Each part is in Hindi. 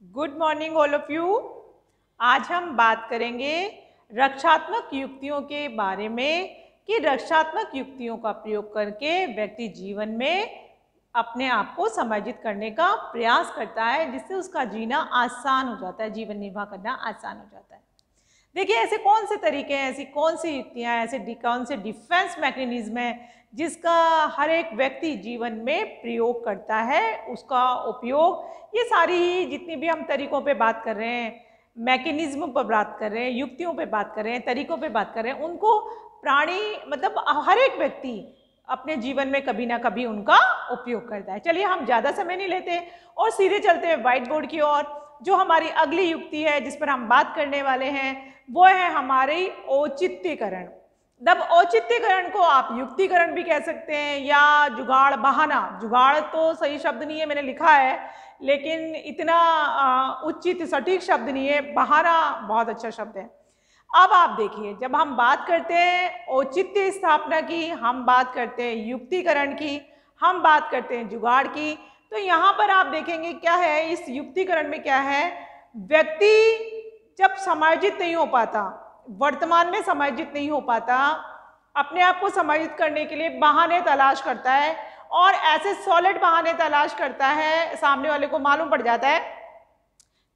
Good morning all of you. आज हम बात करेंगे रक्षात्मक युक्तियों के बारे में कि रक्षात्मक युक्तियों का प्रयोग करके व्यक्ति जीवन में अपने आप को समायोजित करने का प्रयास करता है, जिससे उसका जीना आसान हो जाता है, जीवन निर्वाह करना आसान हो जाता है। देखिए, ऐसे कौन से तरीके हैं, ऐसी कौन सी युक्तियाँ, ऐसे कौन से डिफेंस मैकेनिज्म हैं जिसका हर एक व्यक्ति जीवन में प्रयोग करता है, उसका उपयोग ये सारी जितनी भी हम तरीकों पे बात कर रहे हैं, मैकेनिज्म पर बात कर रहे हैं, युक्तियों पे बात कर रहे हैं, तरीकों पे बात कर रहे हैं, उनको प्राणी मतलब हर एक व्यक्ति अपने जीवन में कभी ना कभी उनका उपयोग करता है। चलिए, हम ज़्यादा समय नहीं लेते और सीधे चलते हैं व्हाइट बोर्ड की ओर। जो हमारी अगली युक्ति है जिस पर हम बात करने वाले हैं वो है हमारी औचित्यकरण। तब औचित्यकरण को आप युक्तिकरण भी कह सकते हैं या जुगाड़ बहाना। जुगाड़ तो सही शब्द नहीं है, मैंने लिखा है, लेकिन इतना उचित सटीक शब्द नहीं है। बहाना बहुत अच्छा शब्द है। अब आप देखिए, जब हम बात करते हैं औचित्य स्थापना की, हम बात करते हैं युक्तिकरण की, हम बात करते हैं जुगाड़ की, तो यहाँ पर आप देखेंगे क्या है, इस युक्तिकरण में क्या है, व्यक्ति जब समायोजित नहीं हो पाता, वर्तमान में समायोजित नहीं हो पाता, अपने आप को समायोजित करने के लिए बहाने तलाश करता है और ऐसे सॉलिड बहाने तलाश करता है, सामने वाले को मालूम पड़ जाता है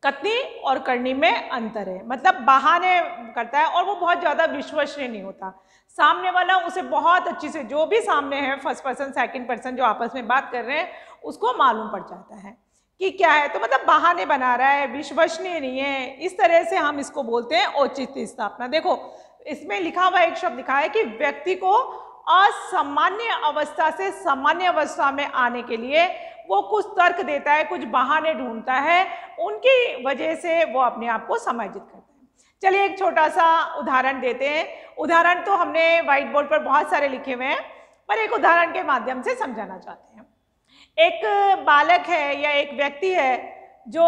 कथनी और करनी में अंतर है। मतलब बहाने करता है और वो बहुत ज़्यादा विश्वसनीय नहीं होता। सामने वाला उसे बहुत अच्छी से, जो भी सामने है, फर्स्ट पर्सन सेकंड पर्सन जो आपस में बात कर रहे हैं, उसको मालूम पड़ जाता है कि क्या है। तो मतलब बहाने बना रहा है, विश्वसनीय नहीं है, इस तरह से हम इसको बोलते हैं औचित्य स्थापना। देखो, इसमें लिखा हुआ एक शब्द लिखा है कि व्यक्ति को असामान्य अवस्था से सामान्य अवस्था में आने के लिए वो कुछ तर्क देता है, कुछ बहाने ढूंढता है, उनकी वजह से वो अपने आप को समायोजित करता है। चलिए, एक छोटा सा उदाहरण देते हैं। उदाहरण तो हमने व्हाइट बोर्ड पर बहुत सारे लिखे हुए हैं, पर एक उदाहरण के माध्यम से समझाना चाहते हैं। एक बालक है या एक व्यक्ति है जो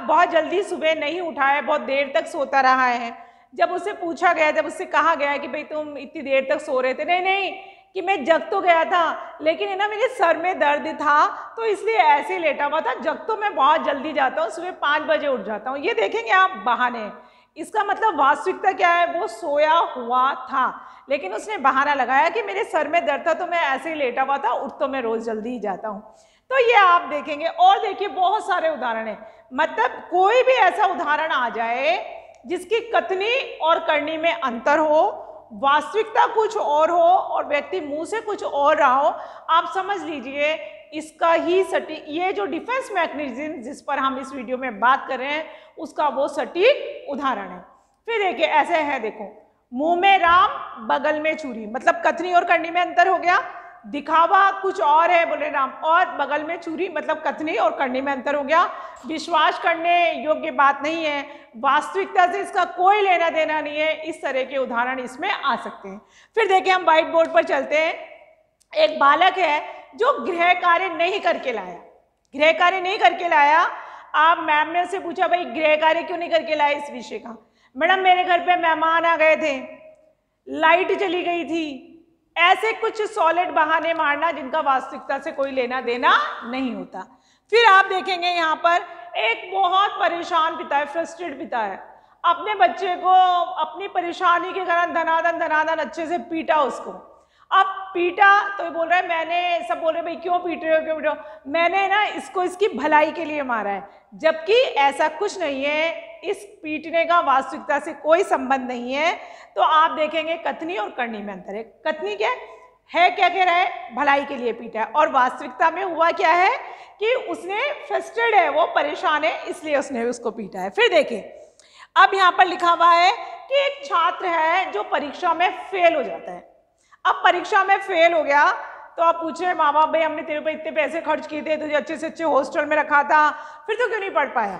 बहुत जल्दी सुबह नहीं उठा है, बहुत देर तक सोता रहा है। जब उससे पूछा गया, जब उससे कहा गया कि भाई तुम इतनी देर तक सो रहे थे, नहीं कि मैं जग तो गया था, लेकिन है ना, मेरे सर में दर्द था तो इसलिए ऐसे लेटा हुआ था, जग तो मैं बहुत जल्दी जाता हूँ, सुबह 5 बजे उठ जाता हूँ। ये देखेंगे आप बहाने। इसका मतलब वास्तविकता क्या है, वो सोया हुआ था, लेकिन उसने बहाना लगाया कि मेरे सर में दर्द था तो मैं ऐसे ही लेटा हुआ था, उठ तो मैं रोज जल्दी ही जाता हूँ। तो ये आप देखेंगे। और देखिए, बहुत सारे उदाहरण हैं। मतलब कोई भी ऐसा उदाहरण आ जाए जिसकी कथनी और करनी में अंतर हो, वास्तविकता कुछ और हो और व्यक्ति मुंह से कुछ और रहा हो, आप समझ लीजिए इसका ही सटीक, ये जो डिफेंस मैकेनिज्म जिस पर हम इस वीडियो में बात कर रहे हैं, उसका वो सटीक उदाहरण है। फिर देखिए, ऐसे है, देखो, मुंह में राम बगल में छुरी, मतलब कथनी और करनी में अंतर हो गया। दिखावा कुछ और है, बोले राम, और बगल में छुरी, मतलब कथनी और करनी में अंतर हो गया। विश्वास करने योग्य बात नहीं है, वास्तविकता से इसका कोई लेना देना नहीं है। इस तरह के उदाहरण इसमें आ सकते हैं। फिर देखिए, हम व्हाइट बोर्ड पर चलते हैं। एक बालक है जो गृह कार्य नहीं करके लाया, गृह कार्य नहीं करके लाया। आप मैम ने उससे पूछा, भाई गृह कार्य क्यों नहीं करके लाया इस विषय का? मैडम, मेरे घर पे मेहमान आ गए थे, लाइट चली गई थी। ऐसे कुछ सॉलिड बहाने मारना जिनका वास्तविकता से कोई लेना देना नहीं होता। फिर आप देखेंगे यहाँ पर एक बहुत परेशान पिता है, फ्रस्ट्रेटेड पिता है, अपने बच्चे को अपनी परेशानी के कारण धनाधन अच्छे से पीटा उसको। अब पीटा तो ये बोल रहा है, मैंने, सब बोल रहे भाई क्यों पीट रहे हो, क्यों पीट रहे हो? मैंने ना इसको इसकी भलाई के लिए मारा है, जबकि ऐसा कुछ नहीं है। इस पीटने का वास्तविकता से कोई संबंध नहीं है। तो आप देखेंगे कथनी और करनी में अंतर है। कथनी क्या है, क्या कह रहा है, भलाई के लिए पीटा है, और वास्तविकता में हुआ क्या है कि उसने फ्रस्ट्रेटेड है, वो परेशान है, इसलिए उसने उसको पीटा है। फिर देखिए, अब यहाँ पर लिखा हुआ है कि एक छात्र है जो परीक्षा में फेल हो जाता है। अब परीक्षा में फेल हो गया तो आप पूछ रहे माँ बाप, भाई हमने तेरे पे इतने पैसे खर्च किए थे, तुझे अच्छे से अच्छे हॉस्टल में रखा था, फिर तो क्यों नहीं पढ़ पाया?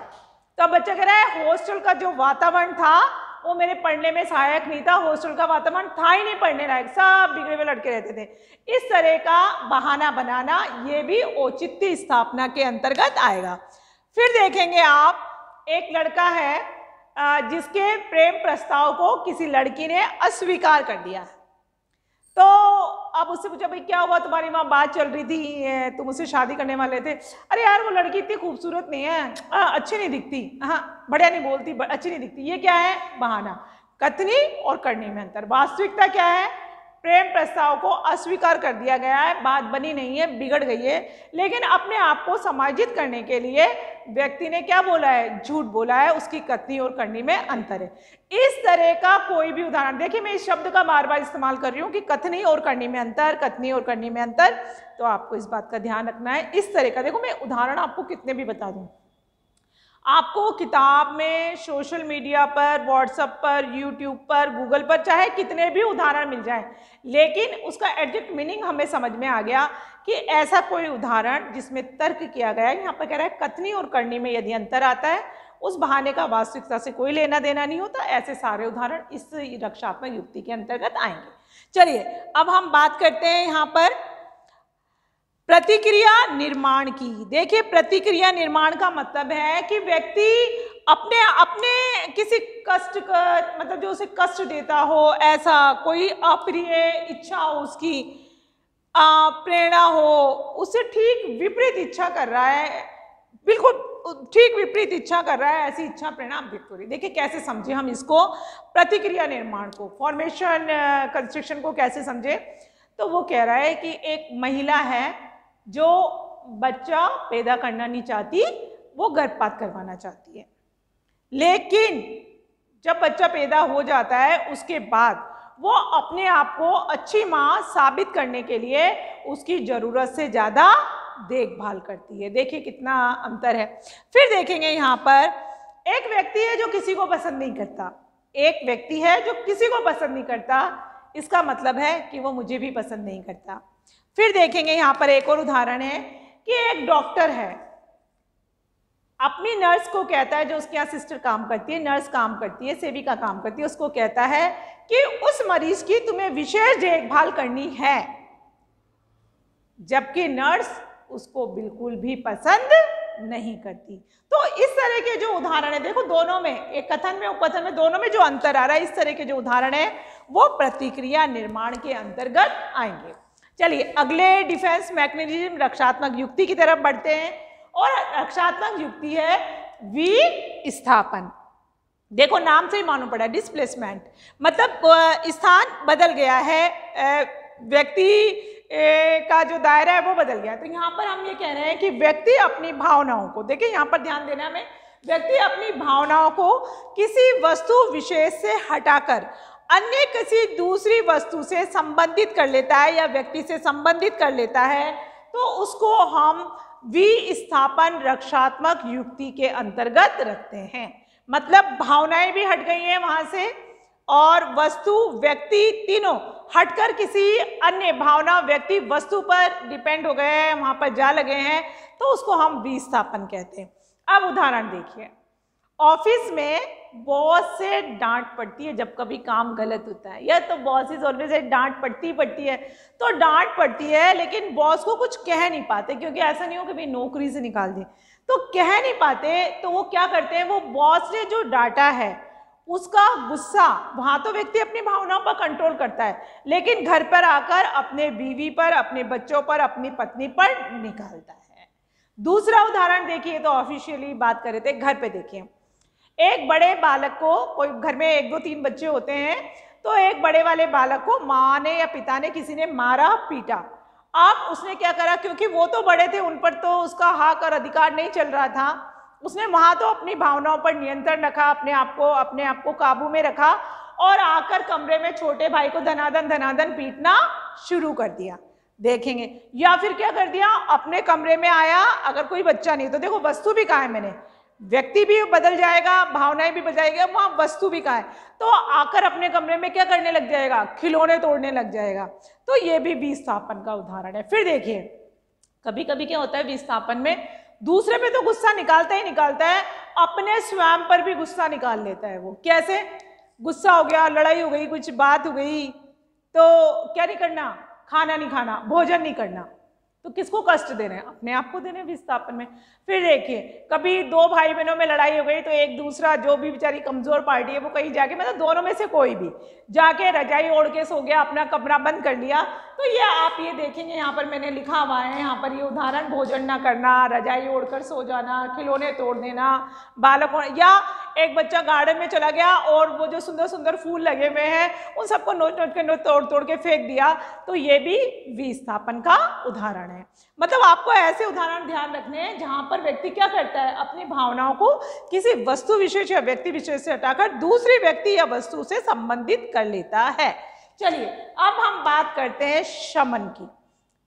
तो अब बच्चा कह रहा है, हॉस्टल का जो वातावरण था वो मेरे पढ़ने में सहायक नहीं था, हॉस्टल का वातावरण था ही नहीं पढ़ने लायक, सब बिगड़े हुए लड़के रहते थे। इस तरह का बहाना बनाना ये भी औचित्य स्थापना के अंतर्गत आएगा। फिर देखेंगे आप, एक लड़का है जिसके प्रेम प्रस्ताव को किसी लड़की ने अस्वीकार कर दिया है। तो अब उससे पूछा भाई क्या हुआ, तुम्हारी वहाँ बात चल रही थी, तुम उससे शादी करने वाले थे। अरे यार वो लड़की इतनी खूबसूरत नहीं है, अच्छी नहीं दिखती, हाँ बढ़िया नहीं बोलती, अच्छी नहीं दिखती। ये क्या है? बहाना। कथनी और करनी में अंतर। वास्तविकता क्या है? प्रेम प्रस्ताव को अस्वीकार कर दिया गया है, बात बनी नहीं है, बिगड़ गई है, लेकिन अपने आप को समाजित करने के लिए व्यक्ति ने क्या बोला है? झूठ बोला है। उसकी कथनी और करनी में अंतर है। इस तरह का कोई भी उदाहरण देखिए, मैं इस शब्द का बार बार इस्तेमाल कर रही हूँ कि कथनी और करनी में अंतर, कथनी और करनी में अंतर, तो आपको इस बात का ध्यान रखना है। इस तरह का देखो, मैं उदाहरण आपको कितने भी बता दूं, आपको किताब में, सोशल मीडिया पर, व्हाट्सएप पर, यूट्यूब पर, गूगल पर, चाहे कितने भी उदाहरण मिल जाए, लेकिन उसका एग्जैक्ट मीनिंग हमें समझ में आ गया कि ऐसा कोई उदाहरण जिसमें तर्क किया गया है। यहाँ पर कह रहा है कथनी और करनी में यदि अंतर आता है, उस बहाने का वास्तविकता से कोई लेना देना नहीं होता। ऐसे सारे उदाहरण इस रक्षात्मक युक्ति के अंतर्गत आएंगे। चलिए अब हम बात करते हैं यहाँ पर प्रतिक्रिया निर्माण की। देखिए, प्रतिक्रिया निर्माण का मतलब है कि व्यक्ति अपने अपने किसी कष्ट का, मतलब जो उसे कष्ट देता हो, ऐसा कोई अप्रिय इच्छा हो, उसकी प्रेरणा हो, उससे ठीक विपरीत इच्छा कर रहा है, बिल्कुल ठीक विपरीत इच्छा कर रहा है, ऐसी इच्छा प्रेरणा व्यक्त हो रही है। देखिए कैसे समझे हम इसको, प्रतिक्रिया निर्माण को, फॉर्मेशन कंस्ट्रक्शन को कैसे समझे। तो वो कह रहा है कि एक महिला है जो बच्चा पैदा करना नहीं चाहती, वो गर्भपात करवाना चाहती है, लेकिन जब बच्चा पैदा हो जाता है उसके बाद वो अपने आप को अच्छी माँ साबित करने के लिए उसकी ज़रूरत से ज़्यादा देखभाल करती है। देखिए कितना अंतर है। फिर देखेंगे यहाँ पर एक व्यक्ति है जो किसी को पसंद नहीं करता, एक व्यक्ति है जो किसी को पसंद नहीं करता, इसका मतलब है कि वो मुझे भी पसंद नहीं करता। फिर देखेंगे यहाँ पर एक और उदाहरण है कि एक डॉक्टर है, अपनी नर्स को कहता है, जो उसके यहाँ सिस्टर काम करती है, नर्स काम करती है, सेविका काम करती है, उसको कहता है कि उस मरीज की तुम्हें विशेष देखभाल करनी है, जबकि नर्स उसको बिल्कुल भी पसंद नहीं करती। तो इस तरह के जो उदाहरण है, देखो दोनों में, एक कथन में उपकथन में, दोनों में जो अंतर आ रहा है, इस तरह के जो उदाहरण है वो प्रतिक्रिया निर्माण के अंतर्गत आएंगे। चलिए अगले डिफेंस मैकेनिज्म, रक्षात्मक युक्ति की तरफ बढ़ते हैं, और रक्षात्मक युक्ति है विस्थापन। देखो नाम से ही मालूम पड़ा, डिस्प्लेसमेंट, मतलब स्थान बदल गया है, व्यक्ति का जो दायरा है वो बदल गया। तो यहाँ पर हम ये कह रहे हैं कि व्यक्ति अपनी भावनाओं को, देखिए यहाँ पर ध्यान देना हमें, व्यक्ति अपनी भावनाओं को किसी वस्तु विशेष से हटाकर अन्य किसी दूसरी वस्तु से संबंधित कर लेता है या व्यक्ति से संबंधित कर लेता है, तो उसको हम विस्थापन रक्षात्मक युक्ति के अंतर्गत रखते हैं। मतलब भावनाएं भी हट गई हैं वहां से, और वस्तु, व्यक्ति, तीनों हटकर किसी अन्य, भावना, व्यक्ति, वस्तु पर डिपेंड हो गए हैं, वहां पर जा लगे हैं, तो उसको हम विस्थापन कहते हैं। अब उदाहरण देखिए, ऑफिस में बॉस से डांट पड़ती है जब कभी काम गलत होता है, या तो बॉस इज ऑलवेज डांट पड़ती है, तो डांट पड़ती है, लेकिन बॉस को कुछ कह नहीं पाते, क्योंकि ऐसा नहीं हो कि भाई नौकरी से निकाल दें, तो कह नहीं पाते, तो वो क्या करते हैं, वो बॉस ने जो डांटा है उसका गुस्सा, वहां तो व्यक्ति अपनी भावनाओं पर कंट्रोल करता है, लेकिन घर पर आकर अपने बीवी पर, अपने बच्चों पर, अपनी पत्नी पर निकालता है। दूसरा उदाहरण देखिए, तो ऑफिशियली बात कर रहे थे, घर पे देखिए, एक बड़े बालक को, कोई घर में 1, 2, 3 बच्चे होते हैं, तो एक बड़े वाले बालक को माँ ने या पिता ने, किसी ने मारा, पीटा। अब उसने क्या करा, क्योंकि वो तो बड़े थे, उन पर तो उसका हक और अधिकार नहीं चल रहा था, उसने वहां तो अपनी भावनाओं पर नियंत्रण रखा, अपने आप को काबू में रखा, और आकर कमरे में छोटे भाई को धनाधन पीटना शुरू कर दिया। देखेंगे, या फिर क्या कर दिया, अपने कमरे में आया, अगर कोई बच्चा नहीं, तो देखो वस्तु भी कहाँ है, मैंने, व्यक्ति भी बदल जाएगा, भावनाएं भी बदल जाएगा, वहां वस्तु भी कहाँ है, तो आकर अपने कमरे में क्या करने लग जाएगा, खिलौने तोड़ने लग जाएगा। तो ये भी विस्थापन का उदाहरण है। फिर देखिए, कभी कभी क्या होता है विस्थापन में, दूसरे पे तो गुस्सा निकालता ही निकालता है, अपने स्वयं पर भी गुस्सा निकाल लेता है। वो कैसे, गुस्सा हो गया, लड़ाई हो गई, कुछ बात हो गई, तो क्या नहीं करना, खाना नहीं खाना, भोजन नहीं करना, तो किसको कष्ट दे रहे हैं? अपने आप को दे रहे हैं विस्थापन में। फिर देखिए, कभी दो भाई बहनों में लड़ाई हो गई तो एक दूसरा जो भी बेचारी कमजोर पार्टी है वो कहीं जाके, मतलब दोनों में से कोई भी जाके रजाई ओढ़ के सो गया, अपना कमरा बंद कर लिया। तो ये आप ये देखेंगे यहाँ पर मैंने लिखा हुआ है, यहाँ पर ये उदाहरण, भोजन ना करना, रजाई ओढ़कर सो जाना, खिलौने तोड़ देना, बालकों, या एक बच्चा गार्डन में चला गया और वो जो सुंदर सुंदर फूल लगे हुए हैं उन सबको नोच नोच के तोड़ तोड़ के फेंक दिया, तो ये भी विस्थापन का उदाहरण है। मतलब आपको ऐसे उदाहरण ध्यान रखने हैं जहां पर व्यक्ति क्या करता है, अपनी भावनाओं को किसी वस्तु विशेष या व्यक्ति विशेष से हटाकर दूसरे व्यक्ति या वस्तु से संबंधित कर लेता है। चलिए अब हम बात करते हैं शमन की।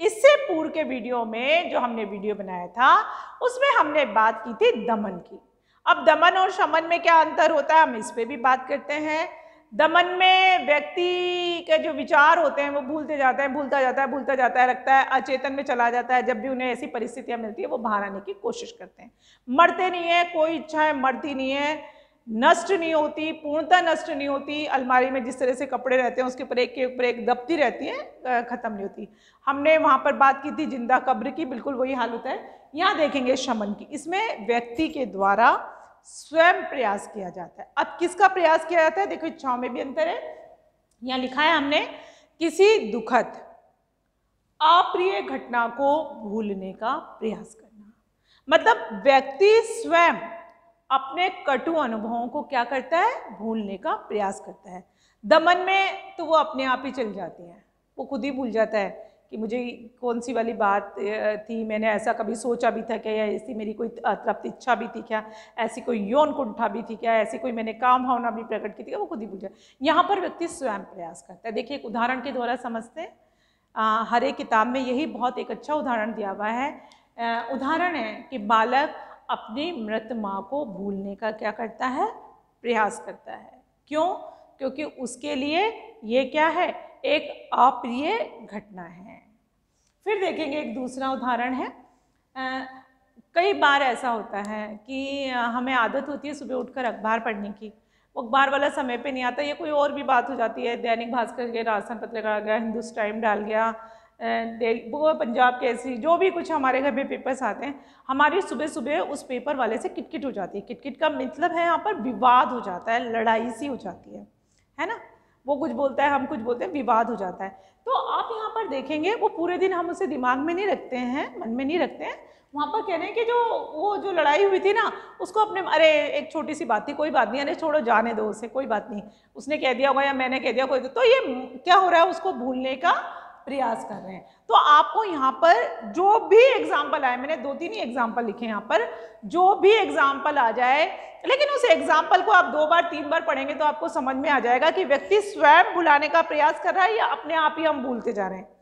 इससे पूर्व के वीडियो में जो हमने वीडियो बनाया था उसमें हमने बात की थी दमन की। अब दमन और शमन में क्या अंतर होता है, हम इस पे भी बात करते हैं। दमन में व्यक्ति के जो विचार होते हैं वो भूलते जाते हैं, भूलता जाता है, लगता है अचेतन में चला जाता है। जब भी उन्हें ऐसी परिस्थितियां मिलती है वो बाहर आने की कोशिश करते हैं। मरते नहीं है, कोई इच्छाएं मरती नहीं है, नष्ट नहीं होती, पूर्णतः नष्ट नहीं होती। अलमारी में जिस तरह से कपड़े रहते हैं उसके ऊपर एक के ऊपर एक दबती रहती हैं, खत्म नहीं होती। हमने वहां पर बात की थी जिंदा कब्र की, बिल्कुल वही हाल होता है। यहाँ देखेंगे शमन की, इसमें व्यक्ति के द्वारा स्वयं प्रयास किया जाता है। अब किसका प्रयास किया जाता है, देखो इच्छाओं में भी अंतर है। यहाँ लिखा है हमने, किसी दुखद अप्रिय घटना को भूलने का प्रयास करना। मतलब व्यक्ति स्वयं अपने कटु अनुभवों को क्या करता है, भूलने का प्रयास करता है। दमन में तो वो अपने आप ही चल जाती है, वो खुद ही भूल जाता है कि मुझे कौन सी वाली बात थी, मैंने ऐसा कभी सोचा भी था क्या, या ऐसी मेरी कोई तृप्त इच्छा भी थी क्या, ऐसी कोई यौन कुंठा भी थी क्या, ऐसी कोई मैंने काम भावना भी प्रकट की थी क्या, वो खुद ही भूल जाए। यहाँ पर व्यक्ति स्वयं प्रयास करता है। देखिए एक उदाहरण के द्वारा समझते हैं। हर एक किताब में यही बहुत एक अच्छा उदाहरण दिया हुआ है। उदाहरण है कि बालक अपनी मृत माँ को भूलने का क्या करता है, प्रयास करता है। क्यों? क्योंकि उसके लिए ये क्या है, एक अप्रिय घटना है। फिर देखेंगे एक दूसरा उदाहरण है। कई बार ऐसा होता है कि हमें आदत होती है सुबह उठकर अखबार पढ़ने की, वो अखबार वाला समय पे नहीं आता, ये कोई और भी बात हो जाती है, दैनिक भास्कर के राजस्थान पत्रिका आ गया, हिंदुस्तान टाइम डाल गया, वो पंजाब केसरी, जो भी कुछ हमारे घर में पेपर्स आते हैं, हमारी सुबह सुबह उस पेपर वाले से किटकिट हो जाती है। किटकिट का मतलब है यहाँ पर विवाद हो जाता है, लड़ाई सी हो जाती है ना। वो कुछ बोलता है, हम कुछ बोलते हैं, विवाद हो जाता है। तो आप यहाँ पर देखेंगे वो पूरे दिन हम उसे दिमाग में नहीं रखते हैं, मन में नहीं रखते हैं। वहाँ पर कह रहे हैं कि जो लड़ाई हुई थी ना, उसको अपने, अरे एक छोटी सी बात थी, कोई बात नहीं, अरे छोड़ो जाने दो उसे, कोई बात नहीं, उसने कह दिया होगा या मैंने कह दिया, कोई तो ये क्या हो रहा है, उसको भूलने का प्रयास कर रहे हैं। तो आपको यहाँ पर जो भी एग्जाम्पल आए, मैंने 2-3 ही एग्जाम्पल लिखे यहाँ पर, जो भी एग्जाम्पल आ जाए, लेकिन उस एग्जाम्पल को आप 2 बार 3 बार पढ़ेंगे तो आपको समझ में आ जाएगा कि व्यक्ति स्वयं भुलाने का प्रयास कर रहा है या अपने आप ही हम भूलते जा रहे हैं।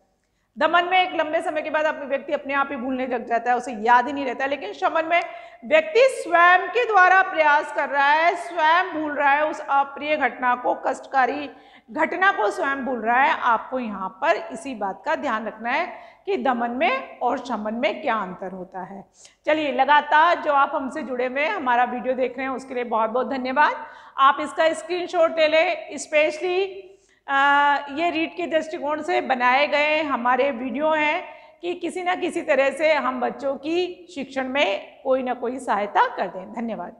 दमन में एक लंबे समय के बाद व्यक्ति अपने आप ही भूलने लग जाता है, उसे याद ही नहीं रहता है। लेकिन शमन में व्यक्ति स्वयं के द्वारा प्रयास कर रहा है, स्वयं भूल रहा है, उस अप्रिय घटना को, कष्टकारी घटना को स्वयं भूल रहा है। आपको यहाँ पर इसी बात का ध्यान रखना है कि दमन में और शमन में क्या अंतर होता है। चलिए, लगातार जो आप हमसे जुड़े हुए हमारा वीडियो देख रहे हैं उसके लिए बहुत बहुत धन्यवाद। आप इसका स्क्रीनशॉट ले लें। स्पेशली ये रीड के दृष्टिकोण से बनाए गए हमारे वीडियो हैं कि किसी न किसी तरह से हम बच्चों की शिक्षण में कोई ना कोई सहायता कर दें। धन्यवाद।